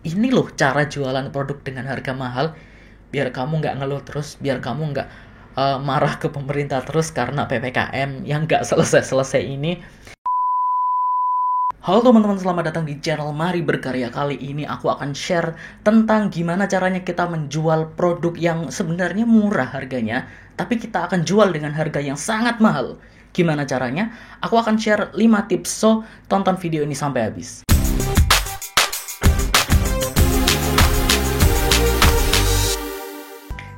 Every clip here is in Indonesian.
ini loh cara jualan produk dengan harga mahal, biar kamu nggak ngeluh terus, biar kamu nggak marah ke pemerintah terus karena PPKM yang nggak selesai-selesai ini. Halo teman-teman, selamat datang di channel Mari Berkarya. Kali ini aku akan share tentang gimana caranya kita menjual produk yang sebenarnya murah harganya, tapi kita akan jual dengan harga yang sangat mahal. Gimana caranya? Aku akan share 5 tips, so tonton video ini sampai habis.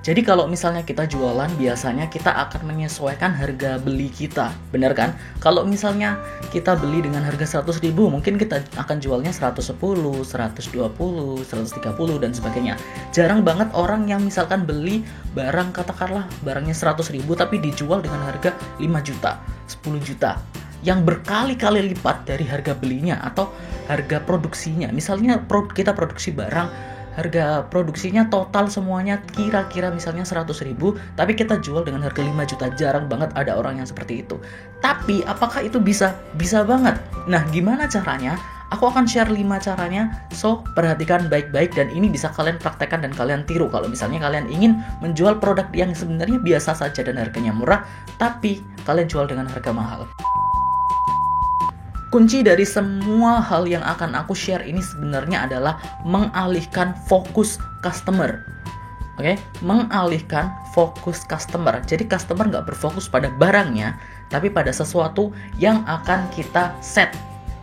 Jadi kalau misalnya kita jualan, biasanya kita akan menyesuaikan harga beli kita, bener kan? Kalau misalnya kita beli dengan harga 100.000, mungkin kita akan jualnya 110, 120, 130, dan sebagainya. Jarang banget orang yang misalkan beli barang, katakanlah barangnya 100.000, tapi dijual dengan harga 5 juta, 10 juta. Yang berkali-kali lipat dari harga belinya atau harga produksinya. Misalnya kita produksi barang, harga produksinya total semuanya kira-kira misalnya 100.000, tapi kita jual dengan harga 5 juta. Jarang banget ada orang yang seperti itu. Tapi apakah itu bisa? Bisa banget. Nah, gimana caranya? Aku akan share 5 caranya, so perhatikan baik-baik dan ini bisa kalian praktekkan dan kalian tiru kalau misalnya kalian ingin menjual produk yang sebenarnya biasa saja dan harganya murah, tapi kalian jual dengan harga mahal. Kunci dari semua hal yang akan aku share ini sebenarnya adalah mengalihkan fokus customer. Oke, mengalihkan fokus customer. Jadi customer nggak berfokus pada barangnya, tapi pada sesuatu yang akan kita set.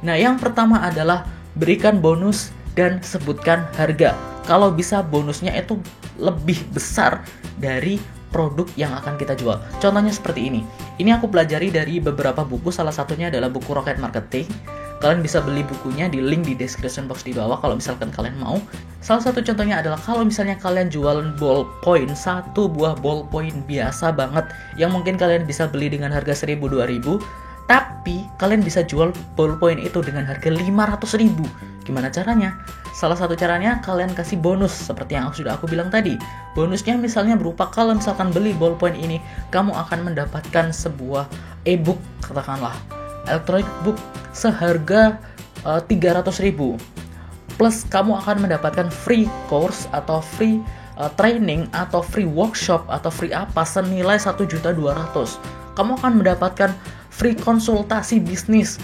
Nah, yang pertama adalah berikan bonus dan sebutkan harga. Kalau bisa bonusnya itu lebih besar dari produk yang akan kita jual. Contohnya seperti ini. Ini aku pelajari dari beberapa buku, salah satunya adalah buku Rocket Marketing. Kalian bisa beli bukunya di link di description box di bawah kalau misalkan kalian mau. Salah satu contohnya adalah kalau misalnya kalian jualan ballpoint, satu buah ballpoint biasa banget yang mungkin kalian bisa beli dengan harga 1.000-2.000, tapi kalian bisa jual ballpoint itu dengan harga 500.000. Gimana caranya? Salah satu caranya kalian kasih bonus seperti yang sudah aku bilang tadi. Bonusnya misalnya berupa kalau misalkan beli ballpoint ini, kamu akan mendapatkan sebuah e-book, katakanlah electronic book seharga 300.000. Plus kamu akan mendapatkan free course atau free training atau free workshop atau free apa senilai 1.200.000. Kamu akan mendapatkan free konsultasi bisnis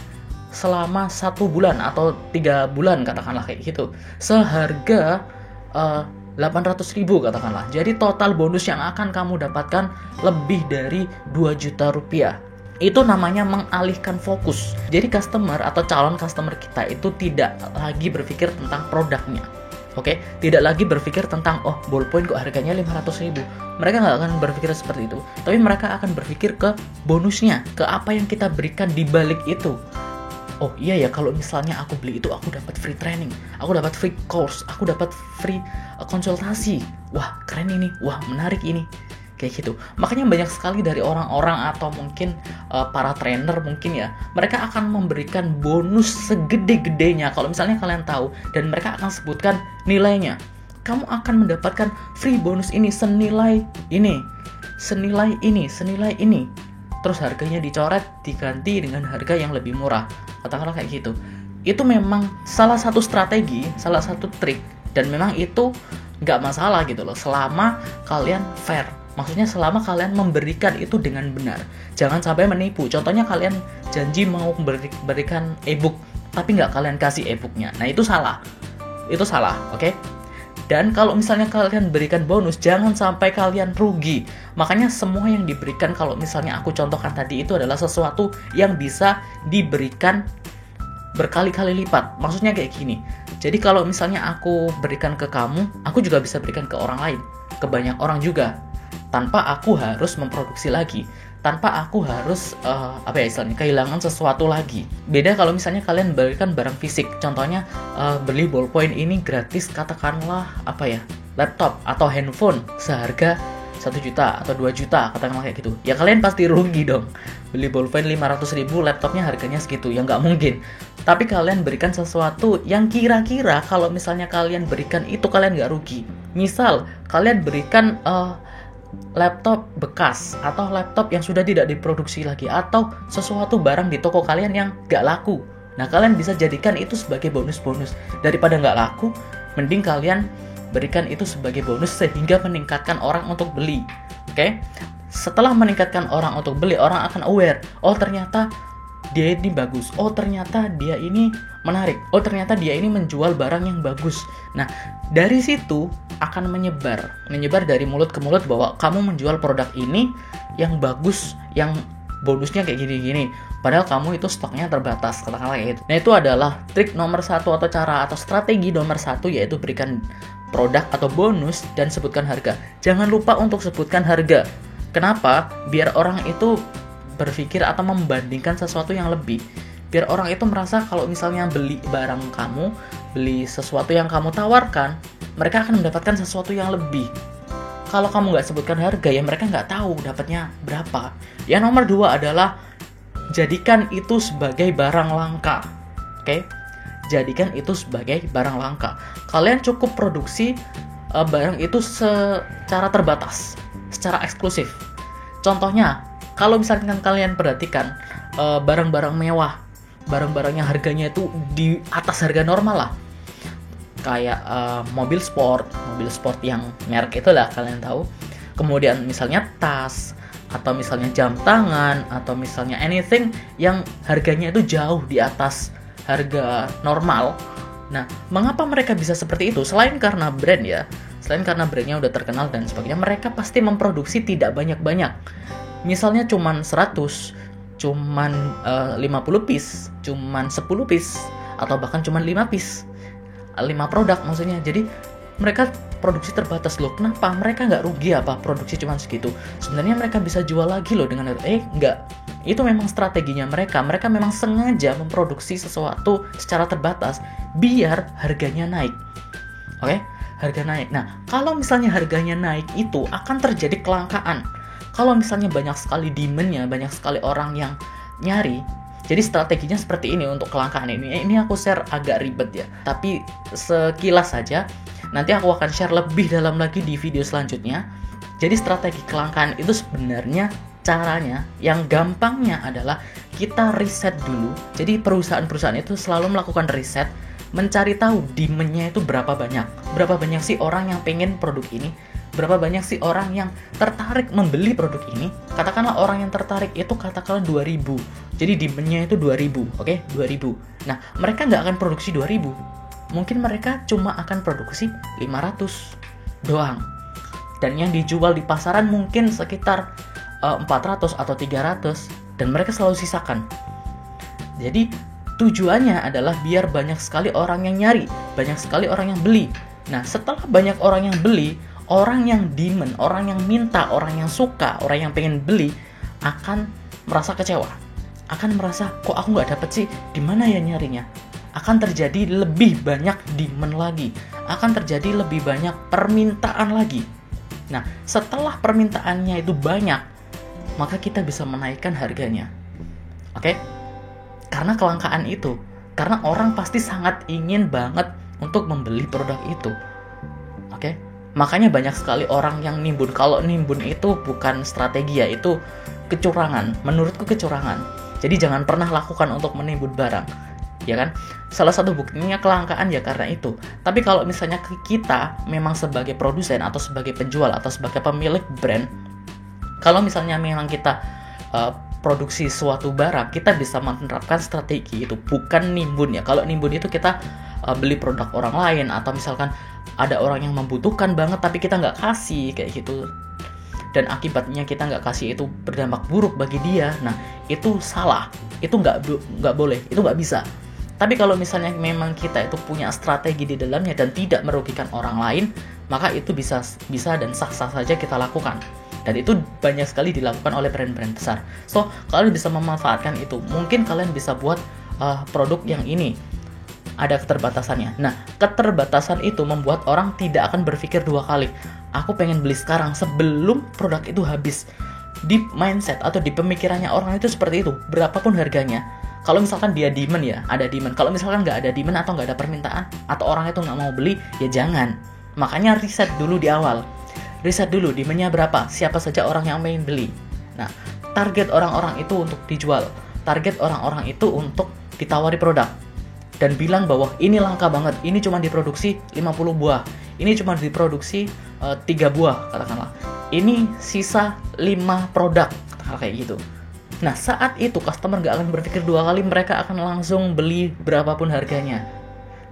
selama 1 bulan atau 3 bulan katakanlah kayak gitu, seharga 800.000 katakanlah. Jadi total bonus yang akan kamu dapatkan lebih dari 2 juta rupiah. Itu namanya mengalihkan fokus. Jadi customer atau calon customer kita itu tidak lagi berpikir tentang produknya. Oke, tidak lagi berpikir tentang ballpoint kok harganya 500.000. Mereka nggak akan berpikir seperti itu. Tapi mereka akan berpikir ke bonusnya, ke apa yang kita berikan di balik itu. Oh iya ya, kalau misalnya aku beli itu aku dapat free training, aku dapat free course, aku dapat free konsultasi. Wah, keren ini. Wah, menarik ini. Kayak gitu. Makanya banyak sekali dari orang-orang atau mungkin para trainer mungkin ya, mereka akan memberikan bonus segede-gedenya kalau misalnya kalian tahu dan mereka akan sebutkan nilainya. Kamu akan mendapatkan free bonus ini senilai ini, senilai ini, senilai ini. Terus harganya dicoret, diganti dengan harga yang lebih murah. Katakanlah kayak gitu. Itu memang salah satu strategi, salah satu trik, dan memang itu nggak masalah gitu loh, selama kalian fair. Maksudnya selama kalian memberikan itu dengan benar. Jangan sampai menipu. Contohnya kalian janji mau berikan e-book, tapi nggak kalian kasih e-booknya. Nah itu salah. Itu salah, oke? Dan kalau misalnya kalian berikan bonus, jangan sampai kalian rugi. Makanya semua yang diberikan, kalau misalnya aku contohkan tadi, itu adalah sesuatu yang bisa diberikan berkali-kali lipat. Maksudnya kayak gini. Jadi kalau misalnya aku berikan ke kamu, aku juga bisa berikan ke orang lain, ke banyak orang juga, tanpa aku harus memproduksi lagi, tanpa aku harus kehilangan sesuatu lagi. Beda kalau misalnya kalian berikan barang fisik. Contohnya beli ballpoint ini gratis, katakanlah laptop atau handphone seharga 1 juta atau 2 juta katakanlah kayak gitu. Ya kalian pasti rugi dong. Beli ballpoint 500.000, laptopnya harganya segitu, ya nggak mungkin. Tapi kalian berikan sesuatu yang kira-kira kalau misalnya kalian berikan itu kalian nggak rugi. Misal kalian berikan laptop bekas atau laptop yang sudah tidak diproduksi lagi atau sesuatu barang di toko kalian yang gak laku. Nah, kalian bisa jadikan itu sebagai bonus-bonus. Daripada gak laku, mending kalian berikan itu sebagai bonus sehingga meningkatkan orang untuk beli. Oke? Setelah meningkatkan orang untuk beli, orang akan aware, oh ternyata dia ini bagus, oh ternyata dia ini menarik, oh ternyata dia ini menjual barang yang bagus. Nah, dari situ akan menyebar dari mulut ke mulut bahwa kamu menjual produk ini yang bagus, yang bonusnya kayak gini-gini, padahal kamu itu stoknya terbatas, katakanlah kayak gitu. Nah, itu adalah trik nomor 1 atau cara atau strategi nomor 1, yaitu berikan produk atau bonus dan sebutkan harga. Jangan lupa untuk sebutkan harga. Kenapa? Biar orang itu berpikir atau membandingkan sesuatu yang lebih. Biar orang itu merasa kalau misalnya beli barang kamu, beli sesuatu yang kamu tawarkan, mereka akan mendapatkan sesuatu yang lebih. Kalau kamu nggak sebutkan harga, ya mereka nggak tahu dapatnya berapa. Yang nomor 2 adalah jadikan itu sebagai barang langka. Oke? Jadikan itu sebagai barang langka. Kalian cukup produksi barang itu secara terbatas, secara eksklusif. Contohnya, kalau misalkan kalian perhatikan barang-barang mewah, barang-barang yang harganya itu di atas harga normal lah, kayak mobil sport yang merek itulah kalian tahu. Kemudian misalnya tas, atau misalnya jam tangan, atau misalnya anything yang harganya itu jauh di atas harga normal. Nah, mengapa mereka bisa seperti itu? Selain karena brand ya, selain karena brandnya udah terkenal dan sebagainya, mereka pasti memproduksi tidak banyak-banyak. Misalnya cuman 100, cuman 50 piece, cuman 10 piece, atau bahkan cuman 5 piece, 5 produk maksudnya. Jadi mereka produksi terbatas loh. Kenapa? Mereka nggak rugi apa produksi cuman segitu? Sebenarnya mereka bisa jual lagi loh dengan itu. Nggak. Itu memang strateginya mereka. Mereka memang sengaja memproduksi sesuatu secara terbatas biar harganya naik. Oke? Harga naik. Nah, kalau misalnya harganya naik itu akan terjadi kelangkaan. Kalau misalnya banyak sekali demand-nya, banyak sekali orang yang nyari, jadi strateginya seperti ini untuk kelangkaan ini. Ini aku share agak ribet ya, tapi sekilas saja. Nanti aku akan share lebih dalam lagi di video selanjutnya. Jadi strategi kelangkaan itu sebenarnya caranya, yang gampangnya adalah kita riset dulu. Jadi perusahaan-perusahaan itu selalu melakukan riset, mencari tahu demand-nya itu berapa banyak. Berapa banyak sih orang yang pengen produk ini? Berapa banyak sih orang yang tertarik membeli produk ini? Katakanlah orang yang tertarik itu katakanlah 2000. Jadi demand-nya itu 2000, oke? 2000. Nah, mereka nggak akan produksi 2000. Mungkin mereka cuma akan produksi 500 doang. Dan yang dijual di pasaran mungkin sekitar 400 atau 300. Dan mereka selalu sisakan. Jadi tujuannya adalah biar banyak sekali orang yang nyari, banyak sekali orang yang beli. Nah, setelah banyak orang yang beli, orang yang demand, orang yang minta, orang yang suka, orang yang pengen beli akan merasa kecewa. Akan merasa, kok aku nggak dapet sih? Di mana ya nyarinya? Akan terjadi lebih banyak demand lagi. Akan terjadi lebih banyak permintaan lagi. Nah, setelah permintaannya itu banyak, maka kita bisa menaikkan harganya. Oke? Karena kelangkaan itu. Karena orang pasti sangat ingin banget untuk membeli produk itu. Oke? Makanya banyak sekali orang yang nimbun. Kalau nimbun itu bukan strategi ya, itu kecurangan. Menurutku kecurangan. Jadi jangan pernah lakukan untuk menimbun barang. Ya kan? Salah satu buktinya kelangkaan ya karena itu. Tapi kalau misalnya kita memang sebagai produsen atau sebagai penjual atau sebagai pemilik brand, kalau misalnya memang kita produksi suatu barang, kita bisa menerapkan strategi itu, bukan nimbun ya. Kalau nimbun itu kita beli produk orang lain, atau misalkan ada orang yang membutuhkan banget tapi kita nggak kasih kayak gitu, dan akibatnya kita nggak kasih itu berdampak buruk bagi dia. Nah, itu salah, itu nggak boleh, itu nggak bisa. Tapi kalau misalnya memang kita itu punya strategi di dalamnya dan tidak merugikan orang lain, maka itu bisa dan sah-sah saja kita lakukan. Dan itu banyak sekali dilakukan oleh brand-brand besar. So, kalian bisa memanfaatkan itu. Mungkin kalian bisa buat produk yang ini ada keterbatasannya. Nah, keterbatasan itu membuat orang tidak akan berpikir dua kali. Aku pengen beli sekarang sebelum produk itu habis. Di mindset atau di pemikirannya orang itu seperti itu. Berapapun harganya. Kalau misalkan dia demand ya, ada demand. Kalau misalkan nggak ada demand atau nggak ada permintaan, atau orang itu nggak mau beli, ya jangan. Makanya riset dulu di awal. Riset dulu demand-nya berapa, siapa saja orang yang ingin beli. Nah, target orang-orang itu untuk dijual. Target orang-orang itu untuk ditawari produk. dan bilang bahwa ini langka banget, ini cuma diproduksi 50 buah, ini cuma diproduksi 3 buah katakanlah, ini sisa 5 produk kayak gitu. Nah saat itu customer nggak akan berpikir 2 kali, mereka akan langsung beli berapapun harganya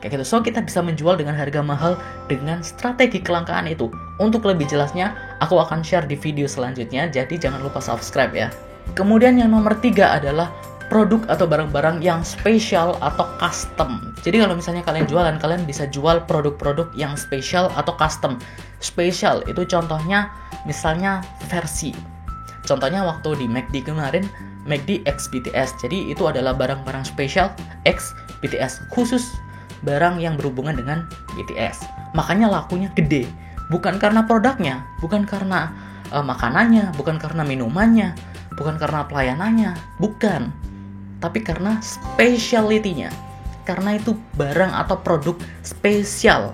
kayak gitu. So kita bisa menjual dengan harga mahal dengan strategi kelangkaan itu. Untuk lebih jelasnya aku akan share di video selanjutnya, jadi jangan lupa subscribe ya. Kemudian yang nomor 3 adalah produk atau barang-barang yang spesial atau custom. Jadi kalau misalnya kalian jualan, kalian bisa jual produk-produk yang spesial atau custom. Spesial itu contohnya misalnya versi. Contohnya waktu di McD kemarin, McD X BTS. Jadi itu adalah barang-barang spesial X BTS, khusus barang yang berhubungan dengan BTS. Makanya lakunya gede. Bukan karena produknya, bukan karena makanannya, bukan karena minumannya, bukan karena pelayanannya, bukan. Tapi karena speciality-nya. Karena itu barang atau produk spesial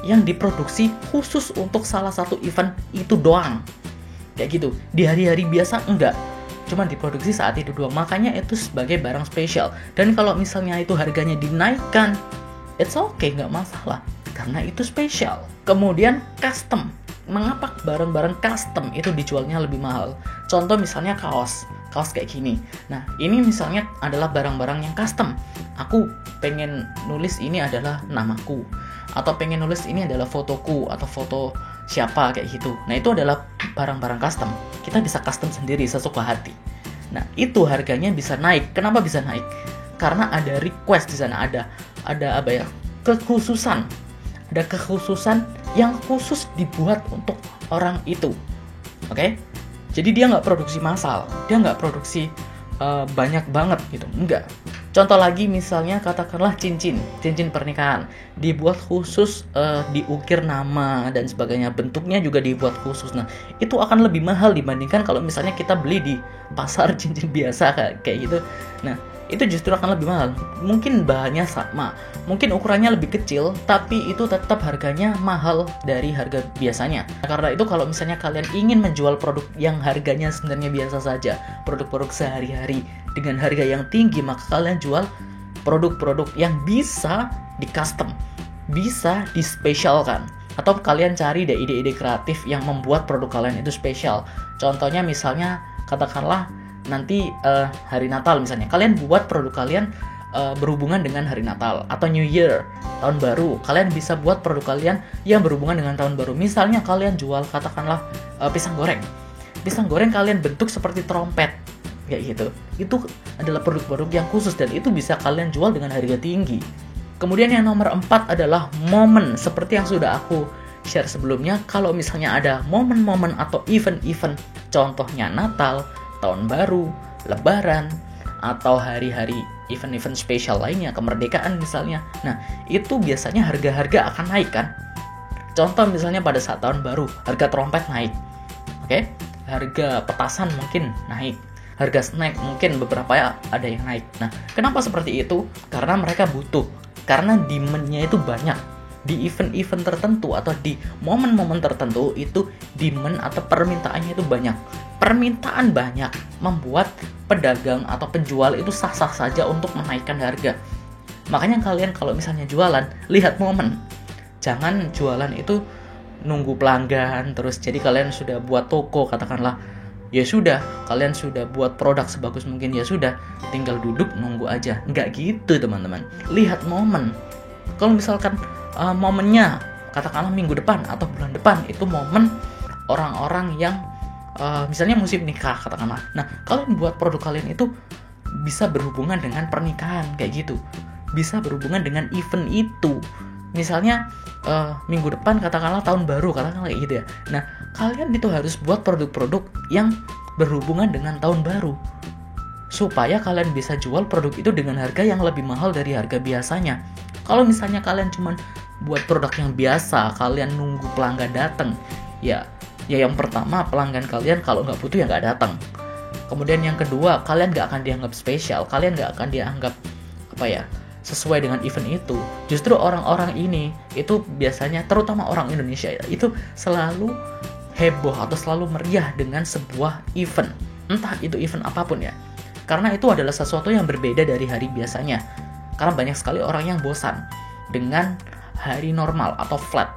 yang diproduksi khusus untuk salah satu event itu doang. Kayak gitu. Di hari-hari biasa enggak, cuma diproduksi saat itu doang. Makanya itu sebagai barang spesial. Dan kalau misalnya itu harganya dinaikkan, it's okay, nggak masalah, karena itu spesial. Kemudian custom. Mengapa barang-barang custom itu dijualnya lebih mahal? Contoh misalnya kaos kayak gini. Nah ini misalnya adalah barang-barang yang custom. Aku pengen nulis ini adalah namaku, atau pengen nulis ini adalah fotoku atau foto siapa kayak gitu. Nah itu adalah barang-barang custom. Kita bisa custom sendiri sesuka hati. Nah itu harganya bisa naik. Kenapa bisa naik? Karena ada request di sana, ada apa ya, kekhususan. Ada kekhususan yang khusus dibuat untuk orang itu. Oke? Jadi dia nggak produksi massal, dia nggak produksi banyak banget gitu, enggak. Contoh lagi misalnya katakanlah cincin pernikahan, dibuat khusus, diukir nama dan sebagainya, bentuknya juga dibuat khusus. Nah itu akan lebih mahal dibandingkan kalau misalnya kita beli di pasar cincin biasa kayak gitu. Nah itu justru akan lebih mahal. Mungkin bahannya sama, mungkin ukurannya lebih kecil, tapi itu tetap harganya mahal dari harga biasanya. Karena itu kalau misalnya kalian ingin menjual produk yang harganya sebenarnya biasa saja, produk-produk sehari-hari dengan harga yang tinggi, maka kalian jual produk-produk yang bisa di custom, bisa dispesialkan. Atau kalian cari deh ide-ide kreatif yang membuat produk kalian itu spesial. Contohnya misalnya katakanlah nanti hari Natal misalnya, kalian buat produk kalian berhubungan dengan hari Natal atau New Year, tahun baru. Kalian bisa buat produk kalian yang berhubungan dengan tahun baru. Misalnya kalian jual katakanlah pisang goreng kalian bentuk seperti trompet kayak gitu. Itu adalah produk-produk yang khusus dan itu bisa kalian jual dengan harga tinggi. Kemudian yang nomor 4 adalah momen. Seperti yang sudah aku share sebelumnya, kalau misalnya ada momen-momen atau event-event, contohnya Natal, tahun baru, lebaran, atau hari-hari event-event spesial lainnya, kemerdekaan misalnya. Nah, itu biasanya harga-harga akan naik kan. Contoh misalnya pada saat tahun baru, harga trompet naik. Oke? Harga petasan mungkin naik. Harga snack mungkin beberapa ya ada yang naik. Nah, kenapa seperti itu? Karena mereka butuh. Karena demand-nya itu banyak. Di event-event tertentu atau di momen-momen tertentu itu demand atau permintaannya itu banyak. Permintaan banyak membuat pedagang atau penjual itu sah-sah saja untuk menaikkan harga. Makanya kalian kalau misalnya jualan, lihat momen. Jangan jualan itu nunggu pelanggan terus. Jadi kalian sudah buat toko katakanlah, ya sudah, kalian sudah buat produk sebagus mungkin, ya sudah, tinggal duduk nunggu aja. Nggak gitu teman-teman. Lihat momen. Kalau misalkan momennya katakanlah minggu depan atau bulan depan, itu momen orang-orang yang misalnya musim nikah katakanlah. Nah, kalian buat produk kalian itu bisa berhubungan dengan pernikahan kayak gitu. Bisa berhubungan dengan event itu. Misalnya minggu depan katakanlah tahun baru katakanlah kayak gitu ya. Nah, kalian itu harus buat produk-produk yang berhubungan dengan tahun baru. Supaya kalian bisa jual produk itu dengan harga yang lebih mahal dari harga biasanya. Kalau misalnya kalian cuma buat produk yang biasa, kalian nunggu pelanggan datang, ya yang pertama pelanggan kalian kalau nggak butuh ya nggak datang. Kemudian yang kedua, kalian nggak akan dianggap spesial, kalian nggak akan dianggap sesuai dengan event itu. Justru orang-orang ini itu biasanya, terutama orang Indonesia ya, itu selalu heboh atau selalu meriah dengan sebuah event, entah itu event apapun ya, karena itu adalah sesuatu yang berbeda dari hari biasanya. Karena banyak sekali orang yang bosan dengan hari normal atau flat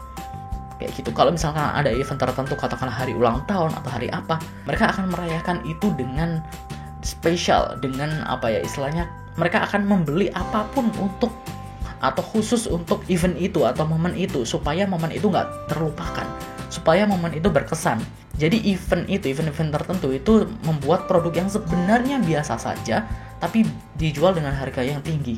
kayak gitu. Kalau misalkan ada event tertentu, katakanlah hari ulang tahun atau hari apa, mereka akan merayakan itu dengan spesial, dengan apa ya istilahnya, mereka akan membeli apapun untuk atau khusus untuk event itu atau momen itu, supaya momen itu nggak terlupakan, supaya momen itu berkesan. Jadi event-event tertentu itu membuat produk yang sebenarnya biasa saja tapi dijual dengan harga yang tinggi.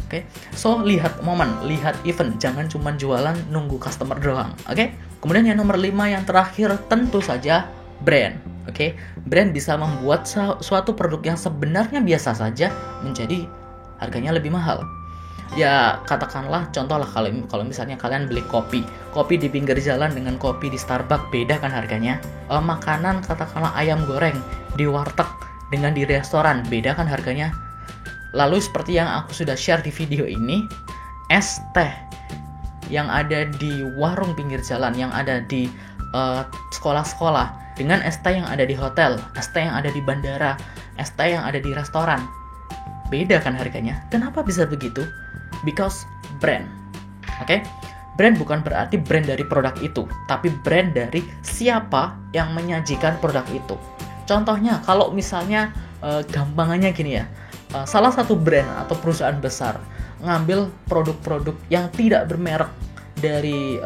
Oke, so lihat momen, lihat event, jangan cuma jualan nunggu customer doang. Oke, kemudian yang nomor 5 yang terakhir tentu saja brand. Oke, brand bisa membuat suatu produk yang sebenarnya biasa saja menjadi harganya lebih mahal. Ya katakanlah contoh lah, kalau misalnya kalian beli kopi di pinggir jalan dengan kopi di Starbucks, beda kan harganya. Makanan katakanlah ayam goreng di warteg dengan di restoran, beda kan harganya. Lalu seperti yang aku sudah share di video ini, es teh yang ada di warung pinggir jalan, yang ada di sekolah-sekolah, dengan es teh yang ada di hotel, es teh yang ada di bandara, es teh yang ada di restoran, beda kan harganya. Kenapa bisa begitu? Because brand. Oke? Brand bukan berarti brand dari produk itu, tapi brand dari siapa yang menyajikan produk itu. Contohnya, kalau misalnya gampangannya gini ya, salah satu brand atau perusahaan besar ngambil produk-produk yang tidak bermerek dari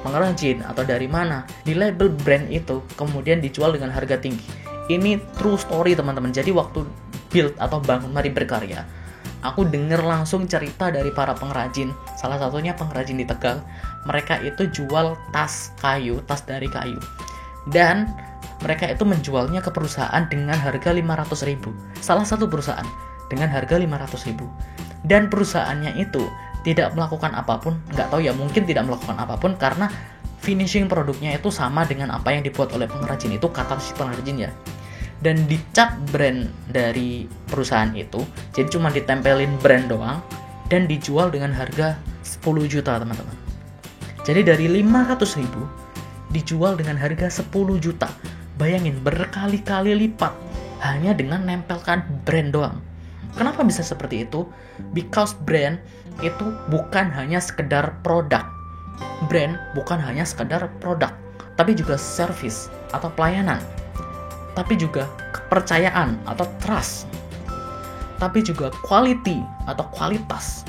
pengrajin atau dari mana, di label brand itu, kemudian dijual dengan harga tinggi. Ini true story teman-teman. Jadi waktu build atau bangun Mari Berkarya, aku dengar langsung cerita dari para pengrajin. Salah satunya pengrajin di Tegal. Mereka itu jual tas dari kayu. Dan mereka itu menjualnya ke perusahaan dengan harga 500.000. Salah satu perusahaan dengan harga 500.000. Dan perusahaannya itu tidak melakukan apapun, nggak tahu ya, mungkin tidak melakukan apapun karena finishing produknya itu sama dengan apa yang dibuat oleh pengrajin itu, kata si pengrajin ya. Dan dicap brand dari perusahaan itu, jadi cuma ditempelin brand doang dan dijual dengan harga 10 juta teman-teman. Jadi dari 500.000 dijual dengan harga 10 juta. Bayangin, berkali-kali lipat hanya dengan nempelkan brand doang. Kenapa bisa seperti itu? Because brand itu bukan hanya sekedar produk. Brand bukan hanya sekedar produk, tapi juga service atau pelayanan. Tapi juga kepercayaan atau trust. Tapi juga quality atau kualitas.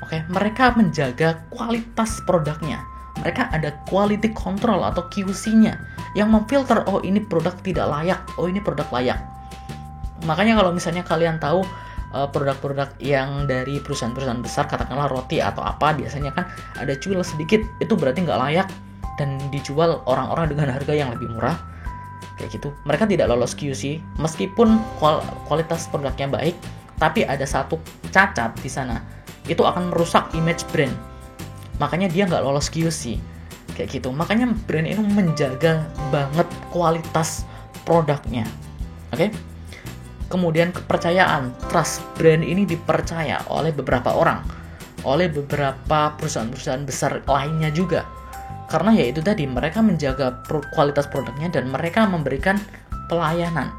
Oke, mereka menjaga kualitas produknya. Mereka ada quality control atau QC-nya yang memfilter, oh ini produk tidak layak, oh ini produk layak. Makanya kalau misalnya kalian tahu produk-produk yang dari perusahaan-perusahaan besar, katakanlah roti atau apa, biasanya kan ada cuil sedikit, itu berarti nggak layak dan dijual orang-orang dengan harga yang lebih murah. Kayak gitu. Mereka tidak lolos QC meskipun kualitas produknya baik, tapi ada satu cacat di sana. Itu akan merusak image brand. Makanya dia nggak lolos QC. Kayak gitu. Makanya brand itu menjaga banget kualitas produknya. Oke? Kemudian kepercayaan, trust. Brand ini dipercaya oleh beberapa orang, oleh beberapa perusahaan-perusahaan besar lainnya juga. Karena ya itu tadi, mereka menjaga kualitas produknya dan mereka memberikan pelayanan.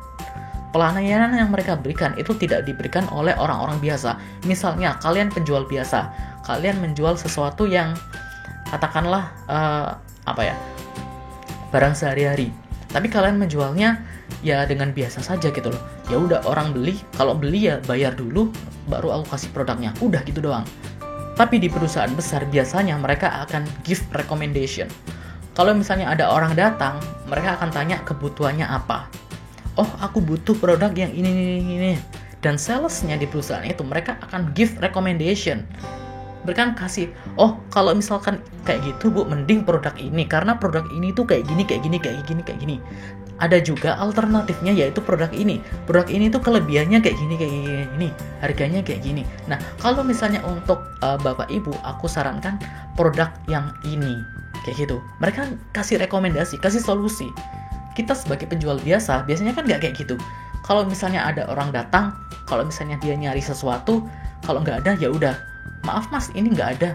Pelayanan yang mereka berikan itu tidak diberikan oleh orang-orang biasa. Misalnya kalian penjual biasa, kalian menjual sesuatu yang katakanlah barang sehari-hari. Tapi kalian menjualnya ya dengan biasa saja gitu loh. Ya udah, orang beli, kalau beli ya bayar dulu baru aku kasih produknya. Udah gitu doang. Tapi di perusahaan besar biasanya mereka akan give recommendation. Kalau misalnya ada orang datang, mereka akan tanya kebutuhannya apa. Oh, aku butuh produk yang ini. Dan salesnya di perusahaan itu, mereka akan give recommendation. Mereka kasih, oh kalau misalkan kayak gitu bu, mending produk ini. Karena produk ini tuh kayak gini. Ada juga alternatifnya, yaitu produk ini. Produk ini tuh kelebihannya kayak gini. Harganya kayak gini. Nah, kalau misalnya untuk bapak ibu, aku sarankan produk yang ini. Kayak gitu. Mereka kasih rekomendasi, kasih solusi. Kita sebagai penjual biasa, biasanya kan nggak kayak gitu. Kalau misalnya ada orang datang, kalau misalnya dia nyari sesuatu, kalau nggak ada, ya udah. Maaf mas, ini nggak ada.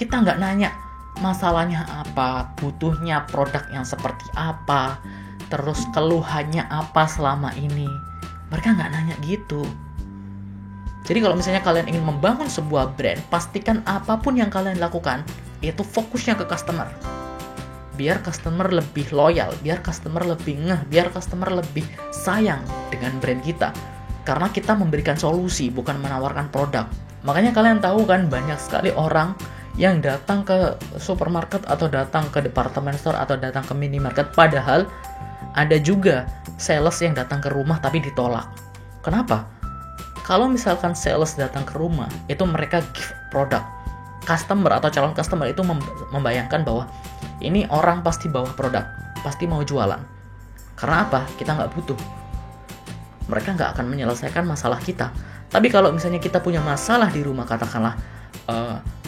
Kita nggak nanya masalahnya apa, butuhnya produk yang seperti apa, terus keluhannya apa selama ini. Mereka nggak nanya gitu. Jadi kalau misalnya kalian ingin membangun sebuah brand, pastikan apapun yang kalian lakukan itu fokusnya ke customer. Biar customer lebih loyal, biar customer lebih ngeh, biar customer lebih sayang dengan brand kita. Karena kita memberikan solusi, bukan menawarkan produk. Makanya kalian tahu kan, banyak sekali orang yang datang ke supermarket atau datang ke department store atau datang ke minimarket, padahal ada juga sales yang datang ke rumah tapi ditolak. Kenapa? Kalau misalkan sales datang ke rumah, itu mereka give produk. Customer atau calon customer itu membayangkan bahwa ini orang pasti bawa produk, pasti mau jualan. Karena apa? Kita nggak butuh. Mereka nggak akan menyelesaikan masalah kita. Tapi kalau misalnya kita punya masalah di rumah, katakanlah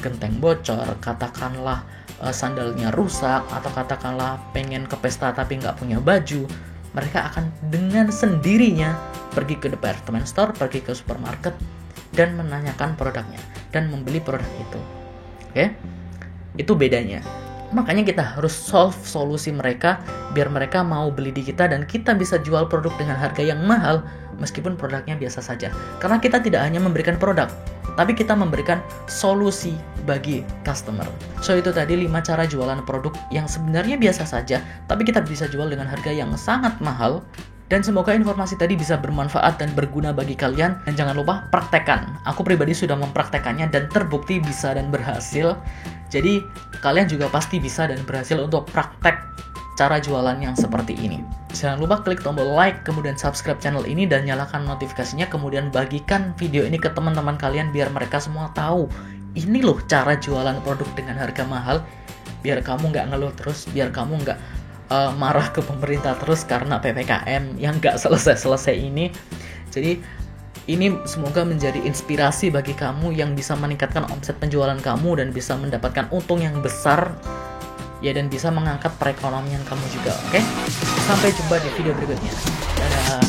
genteng bocor, katakanlah sandalnya rusak, atau katakanlah pengen ke pesta tapi nggak punya baju, mereka akan dengan sendirinya pergi ke department store, pergi ke supermarket, dan menanyakan produknya, dan membeli produk itu. Oke? Itu bedanya. Makanya kita harus solve solusi mereka, biar mereka mau beli di kita, dan kita bisa jual produk dengan harga yang mahal, meskipun produknya biasa saja. Karena kita tidak hanya memberikan produk, tapi kita memberikan solusi bagi customer. So itu tadi 5 cara jualan produk yang sebenarnya biasa saja, tapi kita bisa jual dengan harga yang sangat mahal. Dan semoga informasi tadi bisa bermanfaat dan berguna bagi kalian. Dan jangan lupa praktekkan. Aku pribadi sudah mempraktekannya dan terbukti bisa dan berhasil. Jadi kalian juga pasti bisa dan berhasil untuk praktek cara jualan yang seperti ini. Jangan lupa klik tombol like, kemudian subscribe channel ini dan nyalakan notifikasinya. Kemudian bagikan video ini ke teman-teman kalian biar mereka semua tahu. Ini loh cara jualan produk dengan harga mahal. Biar kamu nggak ngeluh terus, biar kamu nggak marah ke pemerintah terus karena PPKM yang nggak selesai-selesai ini. Jadi ini semoga menjadi inspirasi bagi kamu yang bisa meningkatkan omset penjualan kamu dan bisa mendapatkan untung yang besar ya, dan bisa mengangkat perekonomian kamu juga. Oke? Sampai jumpa di video berikutnya. Dadah.